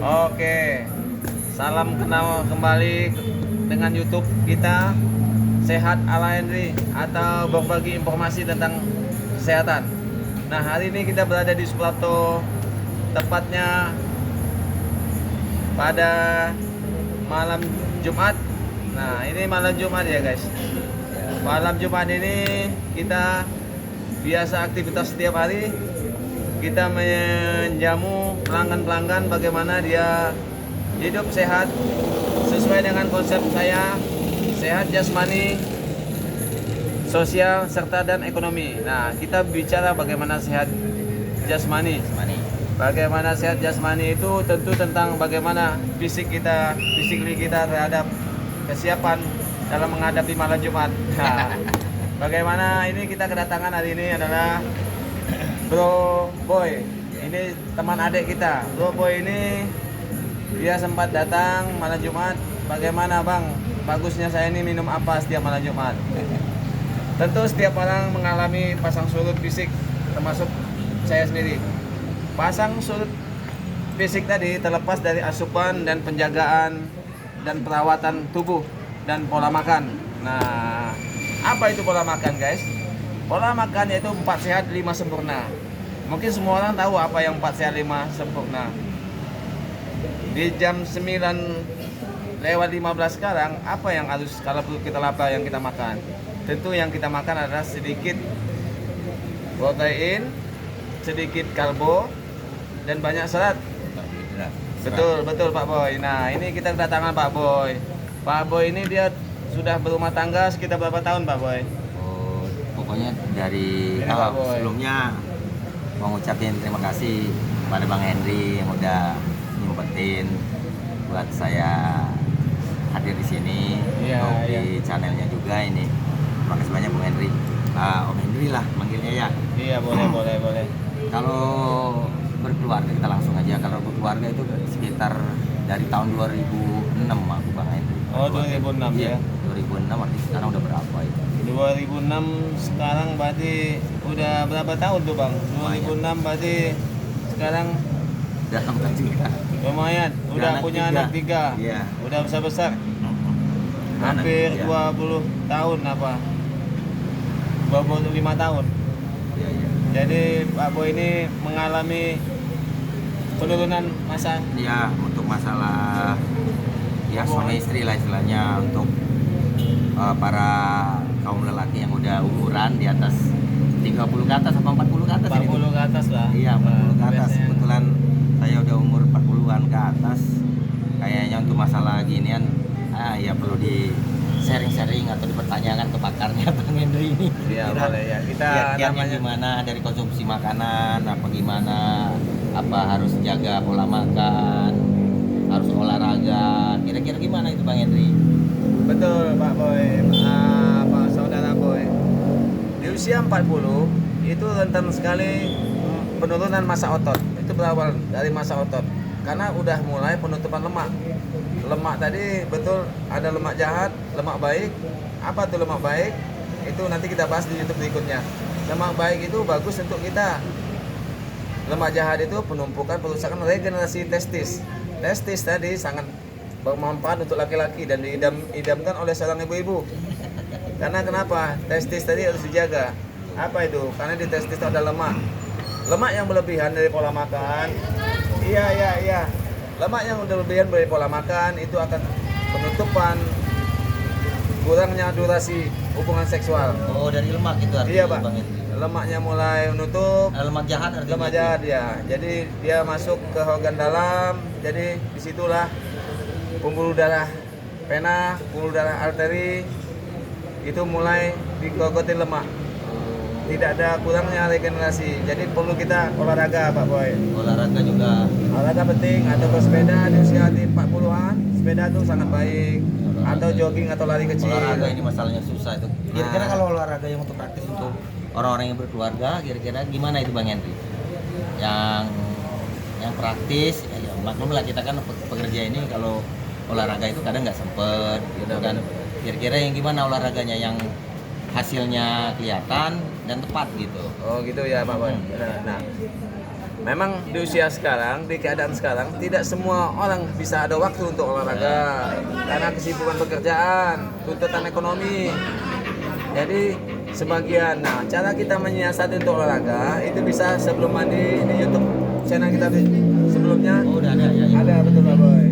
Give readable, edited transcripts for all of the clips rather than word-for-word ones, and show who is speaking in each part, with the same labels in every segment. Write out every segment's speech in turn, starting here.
Speaker 1: Oke, salam kenal kembali dengan YouTube kita Sehat ala Henry atau berbagi informasi tentang kesehatan. Nah, hari ini kita berada di Suprapto, tepatnya pada malam Jumat. Nah, ini malam Jumat ya guys. Malam Jumat ini kita biasa aktivitas setiap hari. Kita menjamu pelanggan-pelanggan bagaimana dia hidup sehat sesuai dengan konsep saya, sehat jasmani, sosial, serta dan ekonomi. Nah, kita bicara bagaimana sehat jasmani. Bagaimana sehat jasmani itu tentu tentang bagaimana fisik kita terhadap kesiapan dalam menghadapi malam Jumat. Nah, bagaimana ini kita kedatangan hari ini adalah Bro Boy. Ini teman adik kita. Bro Boy ini dia sempat datang malam Jumat. Bagaimana Bang? Bagusnya saya ini minum apa setiap malam Jumat? Tentu setiap orang mengalami pasang surut fisik, termasuk saya sendiri. Pasang surut fisik tadi terlepas dari asupan dan penjagaan dan perawatan tubuh dan pola makan. Nah, apa itu pola makan guys? Pola makan yaitu 4 sehat 5 sempurna. Mungkin semua orang tahu apa yang 4 sehat 5 sempurna. Di jam 9:15 sekarang, apa yang harus kalau perut kita lapar yang kita makan? Tentu yang kita makan adalah sedikit protein, sedikit karbo, dan banyak serat. Betul Pak Boy. Nah, ini kita kedatangan Pak Boy. Pak Boy ini dia sudah berumah tangga sekitar berapa tahun Pak Boy?
Speaker 2: Oh, pokoknya dari sebelumnya mau ngucapin terima kasih pada Bang Henry yang udah nyempetin buat saya hadir di sini di channelnya juga ini. Terima kasih banyak Bang Henry. Om Henry lah manggilnya ya.
Speaker 1: Iya, boleh.
Speaker 2: Kalau berkeluarga kita langsung aja. Kalau berkeluarga itu sekitar dari tahun 2006 aku Bang Henry.
Speaker 1: Oh, 2006 ya.
Speaker 2: 2006 artinya sekarang udah berapa itu?
Speaker 1: 2006 sekarang berarti udah berapa tahun tuh Bang? 2006 berarti sekarang
Speaker 2: Udah lama juga.
Speaker 1: lumayan, udah punya anak 3.
Speaker 2: Iya.
Speaker 1: Udah besar. Hampir 20 tahun apa? 25 tahun.
Speaker 2: Iya.
Speaker 1: Jadi Pak Boy ini mengalami penurunan massa.
Speaker 2: Ya, untuk masalah ya suami istri lah istilahnya, untuk para kaum lelaki yang udah umuran di atas 30 ke atas apa 40 ke atas
Speaker 1: 40 ke atas lah.
Speaker 2: Iya, 40 ke atas.
Speaker 1: Biasanya.
Speaker 2: Kebetulan saya udah umur 40-an ke atas. Kayaknya untuk masalah ginian ya perlu di sharing-sharing atau dipertanyakan ke pakarnya Bang Henry ini.
Speaker 1: Iya, boleh ya. Kita
Speaker 2: Kiat-kiatnya
Speaker 1: namanya
Speaker 2: gimana dari konsumsi makanan, apa gimana, apa harus jaga pola makan, harus olahraga, kira-kira gimana itu Bang Henry?
Speaker 1: betul Pak Boy, Pak Saudara Boy. Di usia 40 itu rentan sekali penurunan massa otot. Itu berawal dari massa otot karena udah mulai penutupan lemak. Lemak tadi betul ada lemak jahat, lemak baik. Apa tuh lemak baik? Itu nanti kita bahas di YouTube berikutnya. Lemak baik itu bagus untuk kita. Lemak jahat itu penumpukan, perusakan, regenerasi testis. Testis tadi sangat bermanfaat untuk laki-laki dan diidamkan oleh seorang ibu-ibu. Karena kenapa? Testis tadi harus dijaga. Apa itu? Karena di testis itu ada lemak. Lemak yang berlebihan dari pola makan. Iya. Lemak yang berlebihan dari pola makan itu akan penutupan, kurangnya durasi hubungan seksual.
Speaker 2: Oh, dari lemak itu artinya.
Speaker 1: Iya Pak.
Speaker 2: Bang Henry.
Speaker 1: Lemaknya mulai menutup.
Speaker 2: Lemak jahat artinya.
Speaker 1: Lemak jahat ya. Jadi dia masuk ke organ dalam. Jadi disitulah pembuluh darah vena, pembuluh darah arteri itu mulai digogotin lemak. Tidak ada kurangnya regenerasi. Jadi perlu kita olahraga Pak Boy.
Speaker 2: Olahraga juga.
Speaker 1: Olahraga penting, atau bersepeda di usia di 40-an. Sepeda itu sangat baik. Atau jogging atau lari kecil.
Speaker 2: Olahraga ini masalahnya susah itu. Kira-kira
Speaker 1: Nah.
Speaker 2: kalau olahraga yang untuk praktis untuk orang-orang yang berkeluarga, kira-kira gimana itu Bang Henry? Yang praktis, ya maklum lah kita kan pekerja ini kalau olahraga itu kadang nggak sempet gitu kan. Kira-kira yang gimana olahraganya yang hasilnya kelihatan dan tepat gitu.
Speaker 1: Oh gitu ya Pak Boy. Nah, memang di usia sekarang, di keadaan sekarang, tidak semua orang bisa ada waktu untuk olahraga karena kesibukan pekerjaan, tuntutan ekonomi. Jadi sebagian, nah cara kita menyiasati untuk olahraga itu bisa sebelum mandi di YouTube channel kita sebelumnya.
Speaker 2: Oh, udah ada ya.
Speaker 1: Ada, betul Pak Boy.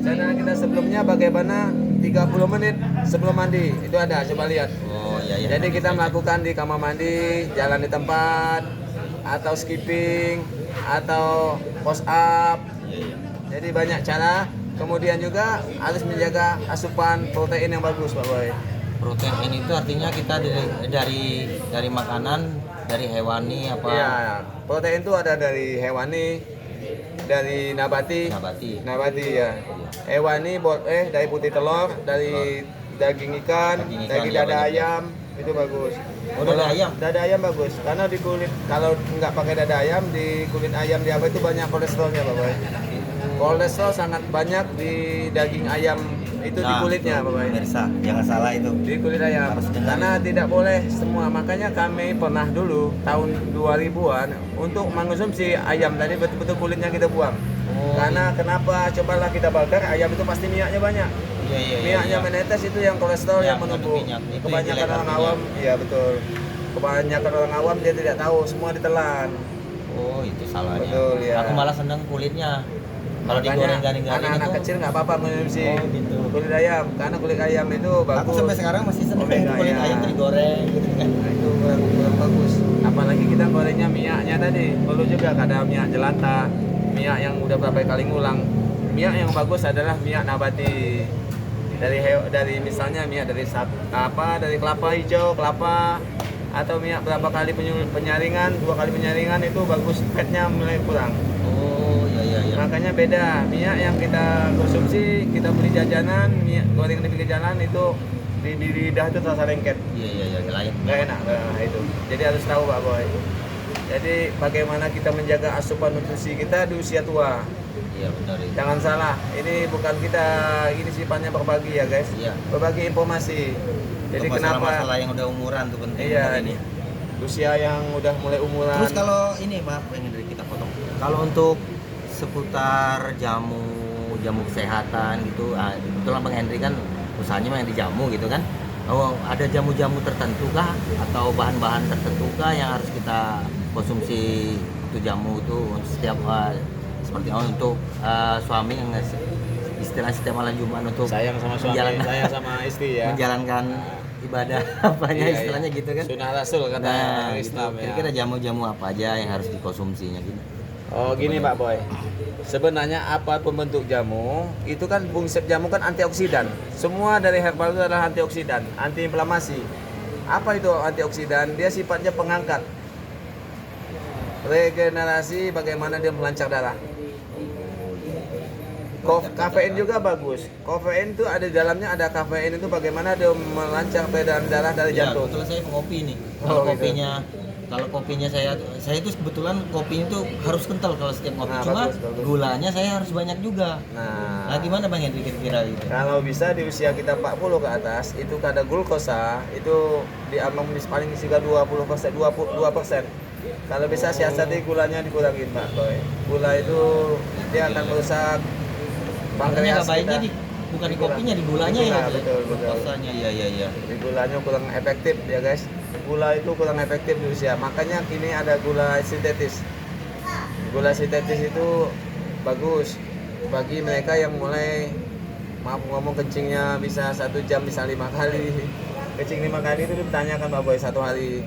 Speaker 1: Channel kita sebelumnya bagaimana 30 menit sebelum mandi itu ada, coba lihat.
Speaker 2: Oh iya iya.
Speaker 1: Jadi kita melakukan di kamar mandi, jalan di tempat, atau skipping, atau push up. Jadi banyak cara. Kemudian juga harus menjaga asupan protein yang bagus, Pak Boy.
Speaker 2: Protein itu artinya kita dari makanan, dari hewani apa?
Speaker 1: Iya, protein itu ada dari hewani, dari nabati ya. Hewani dari putih telur, dari daging ikan, daging
Speaker 2: ya,
Speaker 1: dada
Speaker 2: banyak.
Speaker 1: ayam itu bagus.
Speaker 2: Oh, dada ayam?
Speaker 1: Dada ayam bagus, karena di kulit, kalau nggak pakai dada ayam, di kulit ayam di apa itu banyak kolesterolnya, Pak Boy. Kolesterol sangat banyak di daging ayam itu di kulitnya, Pak Boy.
Speaker 2: Pemirsa, jangan salah itu.
Speaker 1: Di kulit ayam.
Speaker 2: Harus dengar
Speaker 1: Karena
Speaker 2: itu.
Speaker 1: tidak boleh semua. Makanya kami pernah dulu tahun 2000-an untuk mengonsumsi ayam tadi betul-betul kulitnya kita buang.
Speaker 2: Oh,
Speaker 1: Karena kenapa? Cobalah kita bakar ayam itu pasti minyaknya banyak.
Speaker 2: Iya.
Speaker 1: Minyaknya menetes itu yang kolesterol
Speaker 2: Ya,
Speaker 1: yang menumpuk.
Speaker 2: minyak. Itu yang
Speaker 1: Kebanyakan
Speaker 2: jelek
Speaker 1: orang
Speaker 2: artinya.
Speaker 1: awam, iya betul. Kebanyakan orang awam dia tidak tahu, semua ditelan.
Speaker 2: Oh, itu salahnya.
Speaker 1: Betul, ya.
Speaker 2: Aku malah seneng kulitnya. Kalau
Speaker 1: Makanya
Speaker 2: digoreng garing-garing
Speaker 1: anak-anak
Speaker 2: itu
Speaker 1: kecil nggak apa-apa mengonsumsi
Speaker 2: Oh, gitu.
Speaker 1: kulit ayam, karena kulit ayam itu bagus.
Speaker 2: aku sampai sekarang masih seneng
Speaker 1: Omega,
Speaker 2: kulit
Speaker 1: ya.
Speaker 2: ayam digoreng gitu kan.
Speaker 1: Nah, itu kurang bagus. Apalagi kita gorengnya minyaknya tadi, perlu juga ada minyak jelantah, minyak yang udah berapa kali ngulang. Minyak yang bagus adalah minyak nabati. Dari misalnya minyak dari dari kelapa hijau, kelapa, atau minyak berapa kali penyaringan, 2 kali penyaringan itu bagus, fatnya mulai kurang.
Speaker 2: Oh, iya.
Speaker 1: Makanya beda, minyak yang kita konsumsi, kita beli jajanan, minyak goreng di pinggir jalan itu di lidah itu terasa lengket.
Speaker 2: Iya, lain.
Speaker 1: Nggak enak, nah, itu. Jadi harus tahu Pak Boy. Jadi bagaimana kita menjaga asupan nutrisi kita di usia tua.
Speaker 2: Iya, benar itu.
Speaker 1: Jangan salah, ini bukan kita, ini sifatnya berbagi ya guys.
Speaker 2: Iya.
Speaker 1: Berbagi informasi. Jadi
Speaker 2: Untuk
Speaker 1: kenapa?
Speaker 2: masalah yang udah umuran tuh penting
Speaker 1: Iya,
Speaker 2: benar ini.
Speaker 1: usia yang udah mulai umuran.
Speaker 2: Terus kalau ini maaf pengen dari kita potong. Kalau untuk seputar jamu kesehatan gitu, kebetulan Bang Henry kan usahanya mah yang di jamu gitu kan. Oh, ada jamu-jamu tertentu kah atau bahan-bahan tertentu kah yang harus kita konsumsi untuk jamu itu untuk setiap seperti untuk suami yang istilah setiap malam Jumat untuk
Speaker 1: sayang sama suami,
Speaker 2: menjalankan-
Speaker 1: sayang sama istri ya.
Speaker 2: menjalankan ibadah apanya
Speaker 1: Iya,
Speaker 2: istilahnya gitu kan.
Speaker 1: Sunnah Rasul kata
Speaker 2: Nah, gitu.
Speaker 1: Islam ya.
Speaker 2: Kira-kira jamu-jamu apa aja yang harus dikonsumsinya gitu.
Speaker 1: Oh gini Pak Boy, sebenarnya apapun bentuk jamu, itu kan fungsi jamu kan antioksidan. Semua dari herbal itu adalah antioksidan, antiinflamasi. Apa itu antioksidan? Dia sifatnya pengangkat, regenerasi, bagaimana dia melancar darah. Kafein juga bagus. Kafein itu ada di dalamnya, ada kafein itu bagaimana dia melancar peredaran darah dari
Speaker 2: Ya,
Speaker 1: jantung.
Speaker 2: kebetulan saya pengopi nih.
Speaker 1: Oh,
Speaker 2: Kalau
Speaker 1: gitu.
Speaker 2: kopinya saya itu kebetulan kopinya itu harus kental kalau setiap ngopi.
Speaker 1: Nah,
Speaker 2: Cuma
Speaker 1: bagus.
Speaker 2: gulanya saya harus banyak juga.
Speaker 1: Nah,
Speaker 2: Nah, gimana Bang Henry kira-kira gitu?
Speaker 1: kalau bisa di usia kita 40 ke atas, itu kadar glukosa itu di ambang paling juga 20%, 22%. Kalau bisa siasati gulanya dikurangin Pak Boy. Gula itu dia akan merusak
Speaker 2: Makanya
Speaker 1: pankreas
Speaker 2: nggak baiknya
Speaker 1: kita.
Speaker 2: bukan di kopinya, di gulanya ya.
Speaker 1: Gula, betul.
Speaker 2: Glukosanya, iya.
Speaker 1: Di gulanya kurang efektif ya guys. Gula itu kurang efektif di usia. Makanya kini ada gula sintetis. Gula sintetis itu bagus bagi mereka yang mulai, maaf ngomong, kencingnya bisa 1 jam bisa 5 kali. Kencing 5 kali itu ditanyakan Pak Boy 1 hari.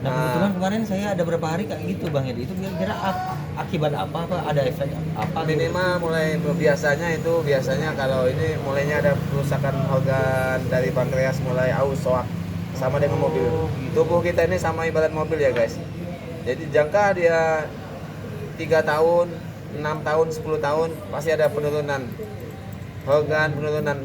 Speaker 2: Nah, kebetulan kemarin saya ada beberapa hari kayak gitu Bang Henry. Itu kira-kira akibat apa? Ada efek apa? gitu?
Speaker 1: Minimal mulai biasanya kalau ini mulainya ada kerusakan organ dari pankreas, mulai aus, soak, sama dengan mobil. Tubuh kita ini sama ibarat mobil ya guys. Jadi jangka dia 3 tahun, 6 tahun, 10 tahun pasti ada penurunan organ,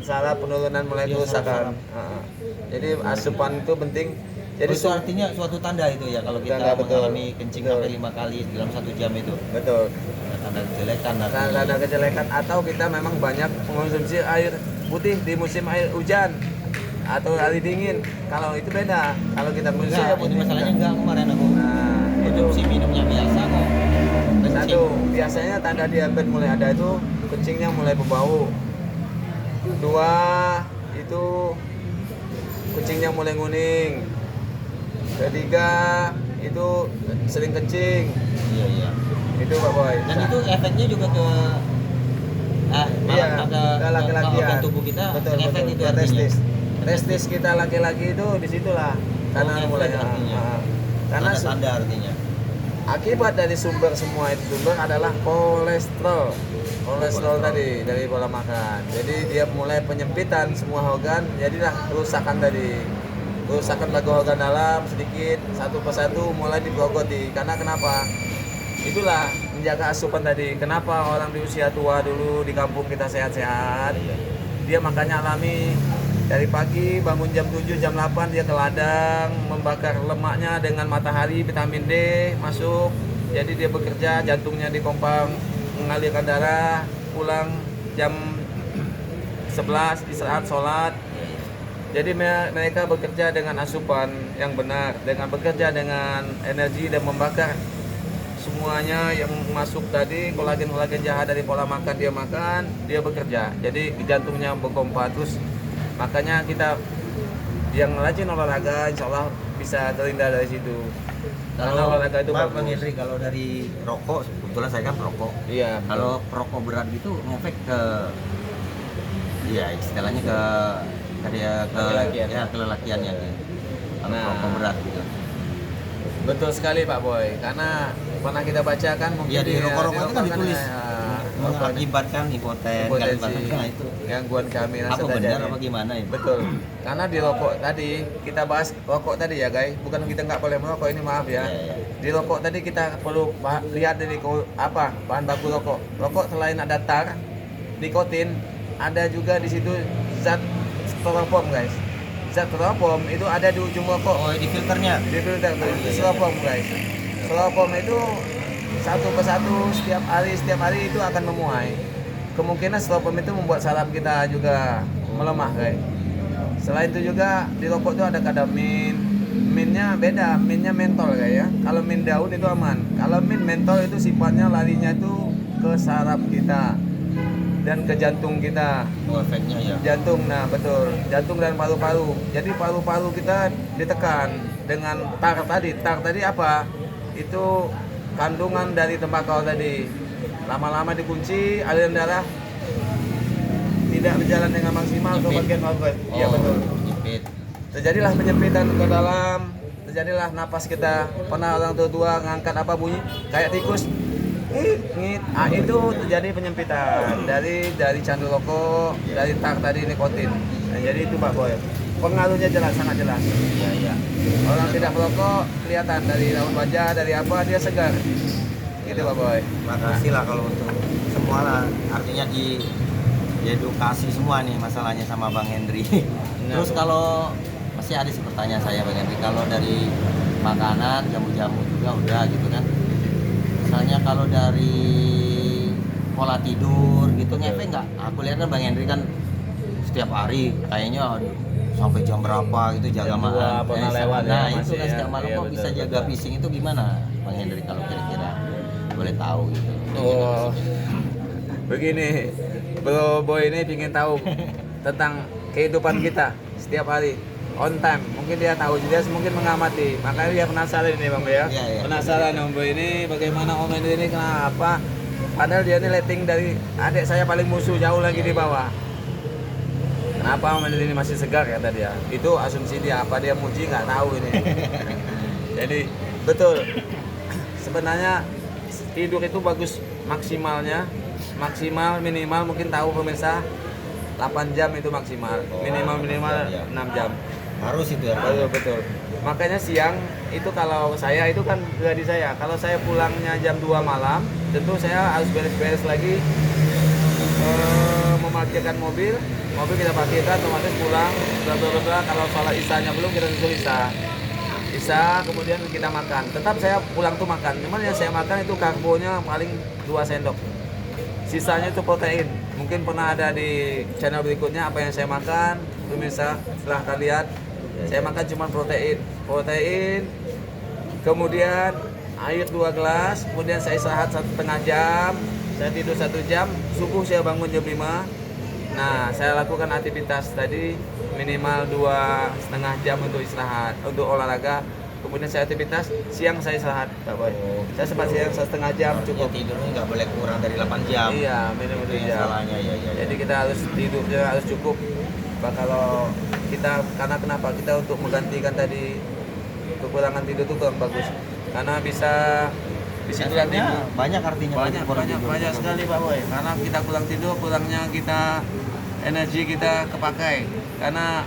Speaker 1: saraf penurunan, mulai
Speaker 2: Iya,
Speaker 1: kerusakan.
Speaker 2: saraf-saraf.
Speaker 1: Jadi asupan itu penting. Jadi
Speaker 2: Itu artinya suatu tanda itu ya kalau kita
Speaker 1: Tanda, betul.
Speaker 2: mengalami kencing
Speaker 1: Betul.
Speaker 2: sampai 5 kali dalam 1 jam itu.
Speaker 1: betul.
Speaker 2: Tanda kejelekan
Speaker 1: Tanda kejelekan, atau kita memang banyak mengonsumsi air putih di musim air hujan atau hari dingin. Kalau itu beda. Kalau kita konsumsi
Speaker 2: Enggak,
Speaker 1: air
Speaker 2: ini
Speaker 1: putih
Speaker 2: masalahnya enggak kemarin aku
Speaker 1: Nah, itu
Speaker 2: konsumsi minumnya biasa kok.
Speaker 1: Satu, biasanya tanda diabetes mulai ada itu kencingnya mulai berbau. Dua, itu kucingnya mulai nguning. Ketiga, itu sering kencing.
Speaker 2: Iya.
Speaker 1: Itu Pak Boy.
Speaker 2: Dan itu efeknya juga ke
Speaker 1: Iya,
Speaker 2: ke
Speaker 1: laki-laki
Speaker 2: organ tubuh kita.
Speaker 1: betul,
Speaker 2: Efek
Speaker 1: betul.
Speaker 2: itu
Speaker 1: Ke
Speaker 2: artinya.
Speaker 1: testis kita laki-laki itu disitulah karena
Speaker 2: efek
Speaker 1: mulai
Speaker 2: artinya.
Speaker 1: karena
Speaker 2: Tanda artinya.
Speaker 1: akibat dari sumber semua itu sumber adalah kolesterol tadi dari pola makan. Jadi dia mulai penyempitan semua organ, jadilah kerusakan bagi organ dalam sedikit satu persatu mulai digerogoti. Karena kenapa? Itulah menjaga asupan tadi. Kenapa orang di usia tua dulu di kampung kita sehat-sehat? Dia makannya alami. Dari pagi bangun jam 7, jam 8 dia ke ladang membakar lemaknya dengan matahari, vitamin D masuk. Jadi dia bekerja, jantungnya dikompang mengalirkan darah, pulang jam 11 istirahat sholat. Jadi mereka bekerja dengan asupan yang benar, dengan bekerja dengan energi dan membakar semuanya yang masuk tadi, kolagen jahat dari pola makan dia bekerja. Jadi jantungnya berkompa terus. Makanya kita yang rajin olahraga insya Allah bisa terhindar dari situ. Karena olahraga itu
Speaker 2: maaf
Speaker 1: bagus.
Speaker 2: Bang Henry, kalau dari rokok, kebetulan saya kan perokok.
Speaker 1: Iya.
Speaker 2: Kalau perokok berat gitu ngefek ke, ya istilahnya ke
Speaker 1: Kelelakian.
Speaker 2: ya kelelakiannya. Kalau
Speaker 1: Nah.
Speaker 2: perokok berat gitu.
Speaker 1: Betul sekali Pak Boy. Karena pernah kita baca kan mungkin
Speaker 2: Iya, di rokok-rokok itu kan ditulis mengakibatkan
Speaker 1: hipotensi,
Speaker 2: nah itu
Speaker 1: gangguan kehamilan
Speaker 2: apa
Speaker 1: sedang
Speaker 2: benar
Speaker 1: jadi.
Speaker 2: apa gimana itu?
Speaker 1: Betul. Karena di rokok tadi kita bahas rokok tadi ya guys, bukan kita nggak boleh merokok ini maaf ya.
Speaker 2: Iya.
Speaker 1: Di rokok tadi kita perlu lihat dari apa bahan baku rokok. Rokok selain ada tar, nikotin, ada juga di situ zat styrofoam guys. Zat styrofoam itu ada di ujung rokok.
Speaker 2: Oh, di filternya.
Speaker 1: Di filter styrofoam guys. Styrofoam itu satu persatu setiap hari itu akan memuai. Kemungkinan styrofoam itu membuat saraf kita juga melemah guys. Selain itu juga di rokok itu ada kadar minnya beda, minnya mentol guys ya. Kalau min daun itu aman. Kalau min mentol itu sifatnya larinya itu ke saraf kita dan ke jantung kita.
Speaker 2: Oh, efeknya ya.
Speaker 1: Jantung, nah betul, jantung dan paru-paru. Jadi paru-paru kita ditekan dengan tar tadi apa? Itu kandungan dari tembakau tadi. Lama-lama dikunci, aliran darah tidak berjalan dengan maksimal ke bagian organ. Iya betul.
Speaker 2: Nyempit.
Speaker 1: Terjadilah penyempitan ke dalam, terjadilah napas kita. Pernah orang tua ngangkat apa bunyi kayak tikus. Ngit. Ah, itu terjadi penyempitan dari candu rokok, dari tar tadi nikotin. Nah, jadi itu Pak Boy. Pengaruhnya jelas, sangat jelas.
Speaker 2: Iya.
Speaker 1: Orang tidak merokok kelihatan dari raut wajah, dari apa dia segar. Gitu Pak Boy.
Speaker 2: Makasih lah kalau untuk semua lah. Artinya diedukasi semua nih masalahnya sama Bang Henry. Terus kalau masih ada sih pertanyaan saya Bang Henry, kalau dari makanan, jamu-jamu juga udah gitu kan. Misalnya kalau dari pola tidur gitu ngefek nggak? Aku lihat kan Bang Henry kan setiap hari kayaknya sampai jam berapa gitu jaga
Speaker 1: Jam 2
Speaker 2: malam.
Speaker 1: pernah lewat ya,
Speaker 2: Nah itu
Speaker 1: masih
Speaker 2: kan
Speaker 1: ya.
Speaker 2: setiap malam
Speaker 1: Iya,
Speaker 2: kok
Speaker 1: betul,
Speaker 2: bisa jaga
Speaker 1: betul.
Speaker 2: pising itu gimana Bang Henry kalau kira-kira boleh tahu gitu?
Speaker 1: Oh, begini, Bro Boy ini ingin tahu tentang kehidupan kita setiap hari on time. Mungkin dia tahu, dia mungkin mengamati, makanya dia penasaran ini Bang Boy ya.
Speaker 2: Iya.
Speaker 1: Penasaran Om Boy ini bagaimana Om Henry ini kenapa? Padahal dia ini letting dari adik saya paling musuh jauh lagi di bawah. Kenapa Om Henry ini masih segar kata dia? Itu asumsi dia, apa dia muji nggak tahu ini. Jadi betul. Sebenarnya tidur itu bagus maksimal minimal mungkin tahu pemirsa 8 jam itu maksimal. Minimal
Speaker 2: iya.
Speaker 1: 6 jam.
Speaker 2: Harus itu ya.
Speaker 1: Betul. Makanya siang itu kalau saya itu kan pribadi saya. Kalau saya pulangnya jam 2 malam, tentu saya harus beres-beres lagi memarkirkan mobil kita parkirkan, otomatis pulang. Bla kalau sholat isanya belum kita susul Isya kemudian kita makan. Tetap saya pulang tuh makan. Cuman yang saya makan itu karbonya paling 2 sendok. Sisanya itu protein. Mungkin pernah ada di channel berikutnya apa yang saya makan. Pemirsa silahkan lihat. Saya makan cuma protein. Kemudian air 2 gelas, kemudian saya istirahat 1,5 jam, saya tidur 1 jam, subuh saya bangun jam 5. Nah, saya lakukan aktivitas tadi minimal 2,5 jam untuk istirahat, untuk olahraga. Kemudian saya aktivitas, siang saya istirahat, Pak Boy. Saya sempat siang 1,5 jam cukup.
Speaker 2: Tidurnya nggak boleh kurang dari 8 jam.
Speaker 1: Iya, minimal 2 jam.
Speaker 2: Salahnya ya.
Speaker 1: Jadi kita harus tidurnya harus cukup. Pak, kalau kita, karena kenapa? Kita untuk menggantikan tadi kekurangan tidur itu kurang bagus. Karena bisa nanti
Speaker 2: banyak artinya
Speaker 1: banyak sekali Pak Boy. Karena kita kurang tidur, kurangnya kita energi kita kepakai. Karena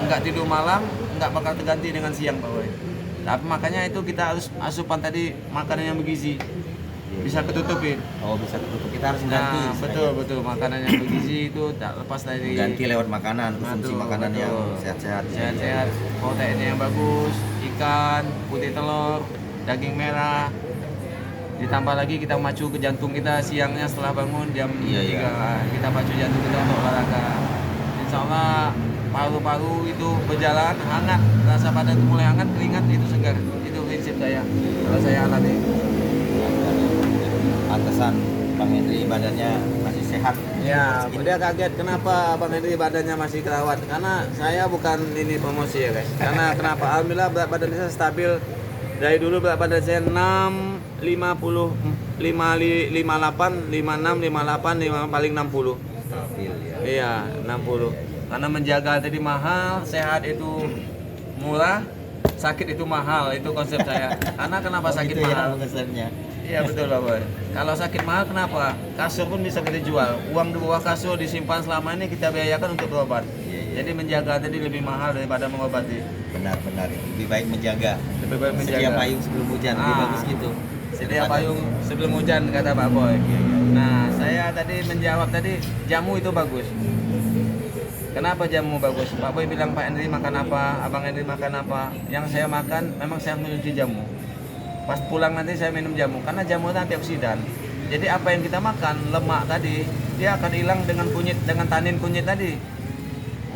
Speaker 1: nggak tidur malam, nggak bakal terganti dengan siang Pak Boy. Tapi makanya itu kita harus asupan tadi makanan yang bergizi. Bisa ketutupin.
Speaker 2: Oh, bisa ketutup. Kita harus ganti.
Speaker 1: Nah, betul makanan yang bergizi itu tak lepas dari
Speaker 2: ganti lewat makanan, konsumsi makanan yang sehat-sehat.
Speaker 1: Sehat-sehat, proteinnya yang bagus, ikan, putih telur, daging merah. Ditambah lagi kita macu ke jantung kita siangnya setelah bangun jam 3. Kita pacu jantung kita untuk olahraga. Insya Allah paru-paru itu berjalan hangat, rasa badan itu mulai hangat, keringat itu segar. Itu prinsip saya. Kalau saya alami.
Speaker 2: Pantesan Bang Henry badannya masih sehat.
Speaker 1: Ya, dia kaget kenapa Bang Henry badannya masih terawat. Karena saya bukan ini promosi ya guys. Karena kenapa? Alhamdulillah berat badan saya stabil. Dari dulu berat badan saya 6, 50, 58, 56, 58, 5, paling 60.
Speaker 2: Stabil ya.
Speaker 1: Iya, 60. Karena menjaga tadi mahal, sehat itu murah, sakit itu mahal. Itu konsep saya. Karena kenapa sakit mahal?
Speaker 2: Ya,
Speaker 1: Iya betul Pak Boy. Kalau sakit mahal kenapa? Kasur pun bisa kita jual. Uang di bawah kasur disimpan selama ini kita biayakan untuk berobat.
Speaker 2: Iya.
Speaker 1: Jadi menjaga tadi lebih mahal daripada mengobati.
Speaker 2: Benar. Lebih baik menjaga.
Speaker 1: Lebih baik menjaga.
Speaker 2: Sedia payung sebelum hujan. Lebih bagus gitu.
Speaker 1: Sedia payung sebelum hujan kata Pak Boy. Nah, saya tadi menjawab tadi jamu itu bagus. Kenapa jamu bagus? Pak Boy bilang Pak Henry makan apa, Abang Henry makan apa. Yang saya makan memang saya menyuci jamu. Pas pulang nanti saya minum jamu karena jamu itu antioksidan. Jadi apa yang kita makan lemak tadi dia akan hilang dengan kunyit, dengan tanin kunyit tadi.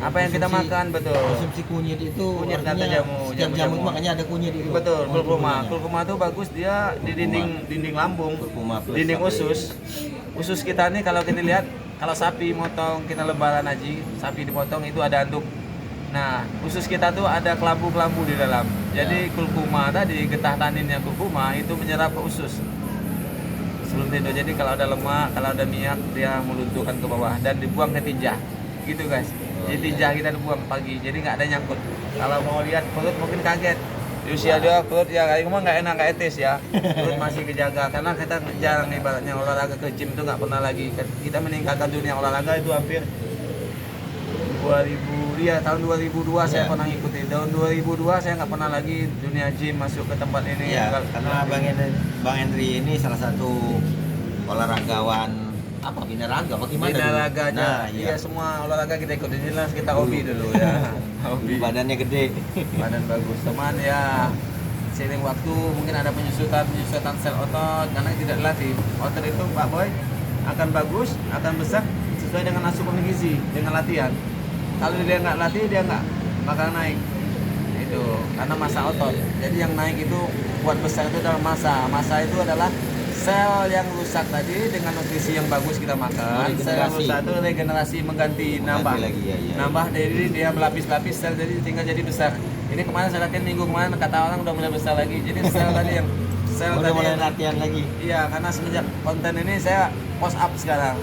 Speaker 1: Apa yang kita makan betul.
Speaker 2: Konsumsi kunyit itu
Speaker 1: Kunyit kata jamu.
Speaker 2: Setiap jamu makanya ada kunyit itu.
Speaker 1: Betul, kurkuma. Kurkuma itu bagus dia di dinding lambung, dinding usus. Usus kita nih kalau kita lihat kalau sapi motong kita lebaran haji, sapi dipotong itu ada anduk. Nah, usus kita tuh ada kelambu-kelambu di dalam. Jadi kurkuma tadi, getah taninnya kurkuma itu menyerap ke usus sebelum tidur. Jadi kalau ada lemak, kalau ada minyak, dia melunturkan ke bawah dan dibuang ke tinja. Gitu guys. Jadi tinja kita dibuang pagi, jadi nggak ada nyangkut. Kalau mau lihat perut mungkin kaget. Di usia dia perut ya kayak ngomong nggak enak, nggak etis ya. Perut masih kejaga karena kita jarang ibaratnya olahraga ke gym itu nggak pernah lagi. Kita meningkatkan dunia olahraga itu hampir 2000 tahun 2002 saya pernah ngikutin. Tahun 2002 saya nggak pernah lagi dunia gym masuk ke tempat ini.
Speaker 2: Ya, karena Bang Henry ini salah satu olahragawan binaraga bagaimana?
Speaker 1: Binaraga aja.
Speaker 2: Nah,
Speaker 1: iya semua olahraga kita ikutin jelas kita hobi dulu ya. Hobi.
Speaker 2: Badannya gede.
Speaker 1: Badan bagus. Teman ya seiring waktu mungkin ada penyusutan sel otot karena tidak dilatih. Otot itu Pak Boy akan bagus, akan besar sesuai dengan asupan gizi dengan latihan. Kalau dia nggak latih dia nggak bakal naik itu karena massa otot. Jadi yang naik itu buat besar itu adalah massa itu adalah sel yang rusak tadi dengan nutrisi yang bagus kita makan. Sel yang rusak itu regenerasi mengganti nambah
Speaker 2: lagi, ya.
Speaker 1: Nambah dari dia berlapis-lapis sel jadi tinggal jadi besar. Ini kemarin saya latihan minggu kemarin kata orang udah mulai besar lagi. Jadi sel tadi yang
Speaker 2: udah mulai latihan lagi.
Speaker 1: Iya karena semenjak konten ini saya post up sekarang.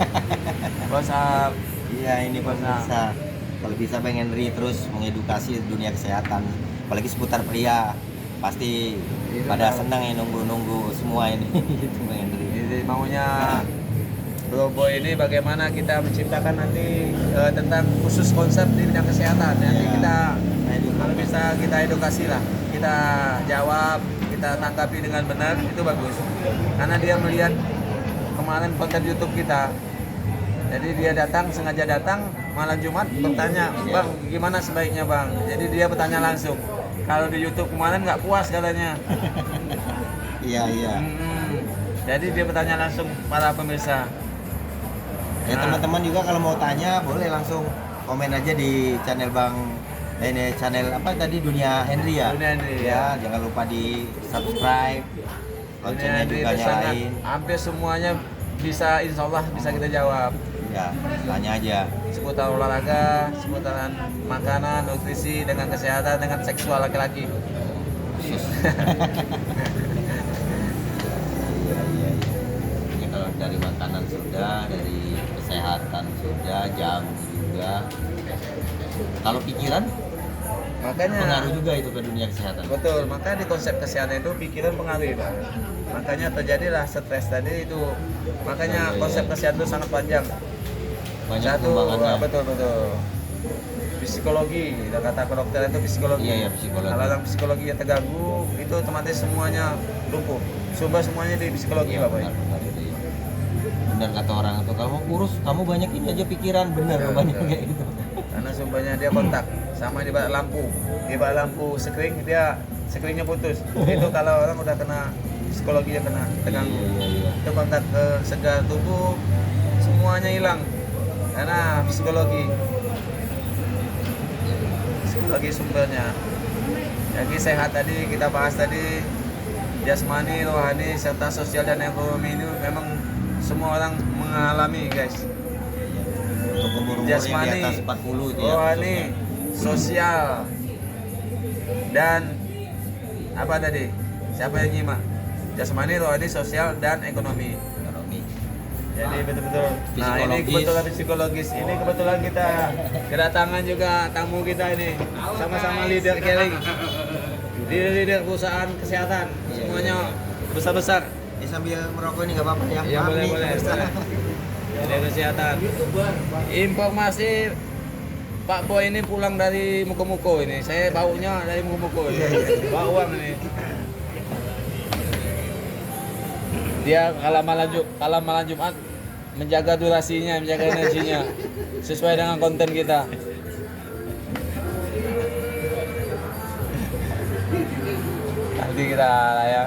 Speaker 1: Post up.
Speaker 2: Iya ini pemirsa. Kalau bisa Bang Henry terus mengedukasi dunia kesehatan, apalagi seputar pria, pasti pada senang ya nunggu semua ini. Gitu Bang Henry.
Speaker 1: Jadi maunya Bro Boy ini bagaimana kita menciptakan nanti tentang khusus konsep di bidang kesehatan. Nanti kita kalau bisa kita edukasi lah, kita jawab, kita tanggapi dengan benar itu bagus. Karena dia melihat kemarin konten YouTube kita. Jadi dia sengaja datang malam Jumat bertanya, Bang gimana sebaiknya Bang? Jadi dia bertanya langsung. Kalau di YouTube kemarin nggak puas katanya.
Speaker 2: Iya.
Speaker 1: Jadi dia bertanya langsung para pemirsa.
Speaker 2: Ya teman-teman juga kalau mau tanya boleh langsung komen aja di channel Bang Ini channel apa tadi, Dunia Henry ya?
Speaker 1: Dunia Henry,
Speaker 2: ya. Jangan lupa di subscribe, loncengnya
Speaker 1: Ini
Speaker 2: juga
Speaker 1: itu sangat,
Speaker 2: nyalain.
Speaker 1: hampir semuanya bisa, insya Allah bisa kita jawab.
Speaker 2: Ya, tanya aja.
Speaker 1: Seputar olahraga, seputaran makanan, nutrisi, dengan kesehatan, dengan seksual laki-laki.
Speaker 2: Khusus. Ini kalau dari makanan sudah, dari kesehatan sudah, jam juga. Kalau pikiran
Speaker 1: Makanya
Speaker 2: pengaruh juga itu ke dunia kesehatan.
Speaker 1: betul, maka di konsep kesehatan itu pikiran pengaruh, Pak. Makanya terjadilah stres tadi itu. Makanya
Speaker 2: Iya.
Speaker 1: konsep kesehatan itu sangat panjang.
Speaker 2: Banyak
Speaker 1: Satu,
Speaker 2: pengembangannya.
Speaker 1: betul. Psikologi, kita kata ke dokter itu psikologi.
Speaker 2: Iya, psikologi.
Speaker 1: Kalau yang psikologi yang terganggu, itu otomatis semuanya lumpuh. Sumber semuanya di psikologi,
Speaker 2: Iya,
Speaker 1: Bapak.
Speaker 2: benar itu ya. Benar kata orang itu, kalau mau kurus kamu banyakin aja pikiran, benar
Speaker 1: Betul,
Speaker 2: banyak
Speaker 1: betul.
Speaker 2: kayak gitu.
Speaker 1: Karena sumbernya dia kontak sama di bawah lampu. Di bawah lampu screen dia screennya putus. Itu kalau orang udah kena psikologinya kena terganggu.
Speaker 2: Iya.
Speaker 1: Itu kontak ke segala tubuh semuanya hilang. Karena psikologi sumbernya. Jadi sehat tadi kita bahas tadi, jasmani, rohani, serta sosial dan ekonomi ini memang semua orang mengalami, guys.
Speaker 2: Untuk umur-umur yang di
Speaker 1: Jasmani,
Speaker 2: atas 40 itu ya.
Speaker 1: rohani,
Speaker 2: khususnya.
Speaker 1: sosial, dan apa tadi? Siapa yang nyimak? Jasmani, rohani, sosial, dan ekonomi.
Speaker 2: Ekonomi.
Speaker 1: Jadi betul-betul. Nah, ini
Speaker 2: Psikologis.
Speaker 1: kebetulan psikologis. Ini kebetulan kita kedatangan juga tamu kita ini, sama-sama leader caring, leader perusahaan kesehatan, semuanya besar-besar.
Speaker 2: Ini sambil merokok ini nggak apa-apa ya?
Speaker 1: Ya
Speaker 2: Maaf
Speaker 1: boleh,
Speaker 2: nih,
Speaker 1: boleh.
Speaker 2: pemirsa.
Speaker 1: Leader kesehatan. Informasi Pak Boy ini pulang dari Muko-Muko ini. Saya baunya dari Muko-Muko ini. Bau uang ini. Dia kalau malam Jumat menjaga durasinya, menjaga energinya sesuai dengan konten kita. Nanti kita ya.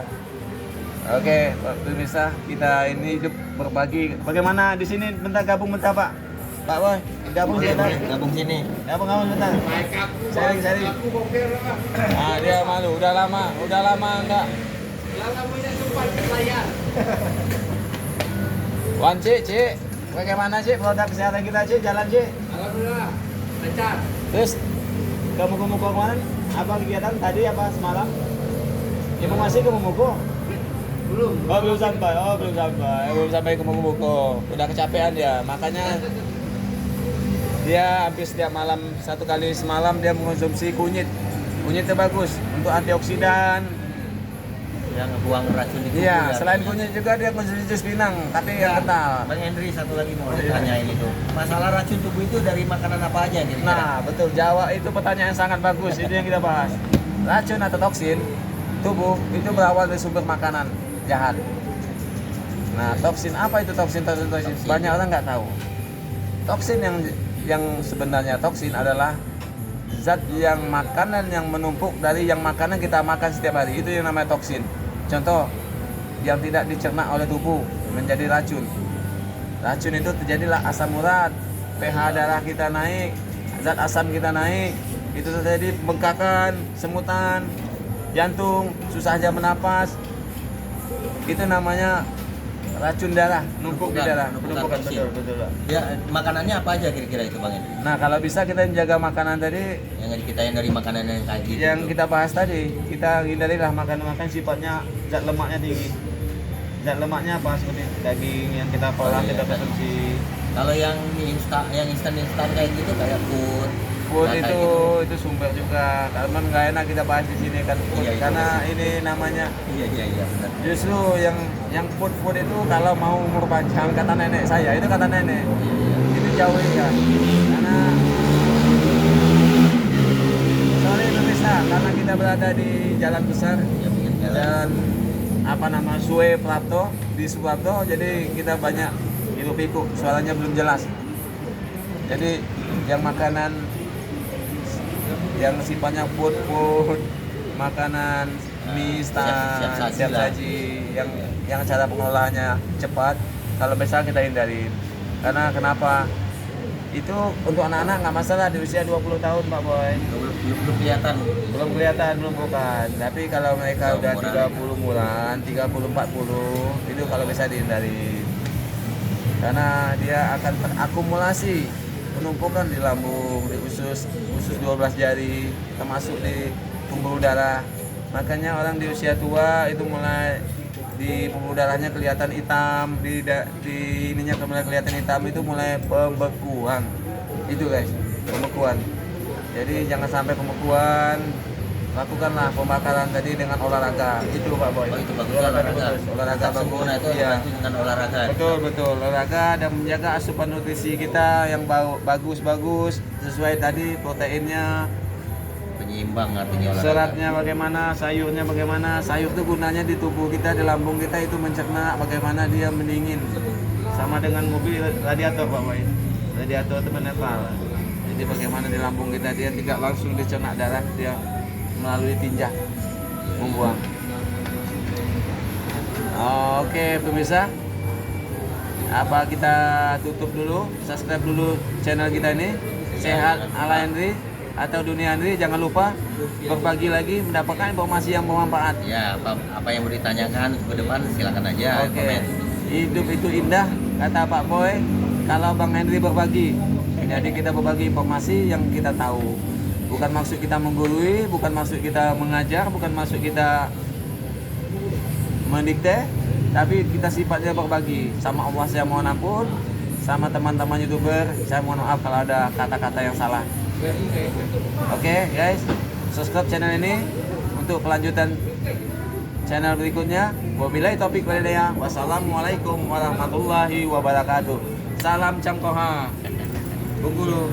Speaker 1: Oke, pemirsa, kita ini hidup berbagi. Bagaimana di sini? Bentar gabung bentar, Pak. Pak Boy, gabung
Speaker 2: Boleh,
Speaker 1: sebentar.
Speaker 2: boleh. Gabung sini.
Speaker 1: Gabung bentar. Sharing. Ah, dia malu. Udah lama enggak. Wan Cik, bagaimana Cik produk kesehatan kita Cik? Jalan Cik?
Speaker 3: Alhamdulillah, lancar.
Speaker 1: Terus kamu ke Muko kemarin? Apa kegiatan tadi apa semalam? Informasi ke Muko?
Speaker 3: Belum.
Speaker 1: Oh belum sampai ke Muko. Udah kecapean dia, makanya dia hampir setiap malam, satu kali semalam dia mengonsumsi kunyit. Kunyit itu bagus untuk antioksidan.
Speaker 2: Yang ngebuang racun itu.
Speaker 1: Iya, selain kunyit juga dia konsumsi jus pinang, tapi yang kental.
Speaker 2: Bang Henry, satu lagi mau ditanyain itu. Masalah racun tubuh itu dari makanan apa aja kira-kira?
Speaker 1: Nah, betul. Jawa itu pertanyaan yang sangat bagus. Itu yang kita bahas. Racun atau toksin tubuh itu berawal dari sumber makanan jahat. Nah, toksin apa itu toksin? Banyak orang nggak tahu. Toksin yang sebenarnya toksin adalah zat yang makanan yang menumpuk dari yang makanan kita makan setiap hari. Itu yang namanya toksin. Contoh, yang tidak dicerna oleh tubuh menjadi racun. Racun itu terjadilah asam urat, pH darah kita naik, zat asam kita naik, itu terjadi bengkakan, semutan, jantung, susah aja bernapas. Itu namanya racun darah, numpuk di darah, penumpukan,
Speaker 2: toksin.
Speaker 1: betul.
Speaker 2: Ya, makanannya apa aja kira-kira itu Bang Henry?
Speaker 1: Nah, kalau bisa kita menjaga makanan tadi
Speaker 2: Yang kita hindari makanan yang kayak gitu.
Speaker 1: yang kita bahas tadi, kita hindarilah makan sifatnya zat lemaknya tinggi. Zat lemaknya apa seperti daging yang kita olah, kita konsumsi.
Speaker 2: Kalau yang instan kayak gitu kayak
Speaker 1: Food
Speaker 2: kayak
Speaker 1: itu
Speaker 2: gitu.
Speaker 1: sumber juga. Karena nggak enak kita bahas di sini kan food,
Speaker 2: Iya,
Speaker 1: karena
Speaker 2: iya.
Speaker 1: ini namanya
Speaker 2: Iya benar.
Speaker 1: justru yang food itu kalau mau umur panjang, kata nenek saya, itu kata nenek. Itu jauh ya. Karena sorry Indonesia, karena kita berada di jalan besar,
Speaker 2: Ya bikin jalan.
Speaker 1: dan apa nama Sue Prapto di Suprapto, jadi kita banyak hirup pikuk, suaranya belum jelas. Jadi yang makanan yang sifatnya food, makanan mie instan,
Speaker 2: siap
Speaker 1: siap
Speaker 2: lah.
Speaker 1: saji, yang cara pengolahannya cepat, kalau bisa kita hindarin. Karena kenapa? Itu untuk anak-anak nggak masalah di usia 20 tahun Pak Boy.
Speaker 2: Belum kelihatan.
Speaker 1: Belum kelihatan, belum bukan. Tapi kalau mereka udah
Speaker 2: Umuran.
Speaker 1: 30 bulan, 30 40 itu kalau bisa dihindari. Karena dia akan terakumulasi penumpukan di lambung, di usus 12 jari, termasuk di pembuluh darah. Makanya orang di usia tua itu mulai di pembuluh darahnya kelihatan hitam, di ininya mulai kelihatan hitam, itu mulai pembekuan. Itu guys, pembekuan. Jadi jangan sampai pembekuan. Lakukanlah pembakaran tadi dengan olahraga. Itu Pak Boy.
Speaker 2: Oh, itu bagus olahraga.
Speaker 1: Olahraga
Speaker 2: Tetap
Speaker 1: bagus.
Speaker 2: sempurna itu
Speaker 1: Iya.
Speaker 2: dibantu dengan olahraga.
Speaker 1: Betul olahraga dan menjaga asupan nutrisi kita yang bagus sesuai tadi proteinnya,
Speaker 2: Penyeimbang artinya olahraga.
Speaker 1: seratnya bagaimana, sayurnya bagaimana. Sayur itu gunanya di tubuh kita, di lambung kita itu mencerna bagaimana dia mendingin. Sama dengan mobil radiator Pak Boy. Radiator itu menetral. Jadi bagaimana di lambung kita dia tidak langsung dicerna darah, dia melalui tinja membuang. Oke pemirsa, apa kita tutup dulu, subscribe dulu channel kita ini, Sehat ala Henry atau Dunia Henry. Jangan lupa berbagi lagi, mendapatkan informasi yang bermanfaat.
Speaker 2: Ya, apa yang mau ditanyakan ke depan silakan aja
Speaker 1: Oke,
Speaker 2: komen.
Speaker 1: hidup itu indah kata Pak Boy kalau Bang Henry berbagi. Jadi kita berbagi informasi yang kita tahu. Bukan maksud kita menggurui, bukan maksud kita mengajar, bukan maksud kita mendikte, tapi kita sifatnya berbagi. Sama Allah saya mohon ampun, sama teman-teman YouTuber saya mohon maaf kalau ada kata-kata yang salah. Oke guys, subscribe channel ini untuk kelanjutan channel berikutnya. Wabillahi taufiq wal hidayah. Wassalamualaikum warahmatullahi wabarakatuh. Salam Cangkoha. Bengkulu.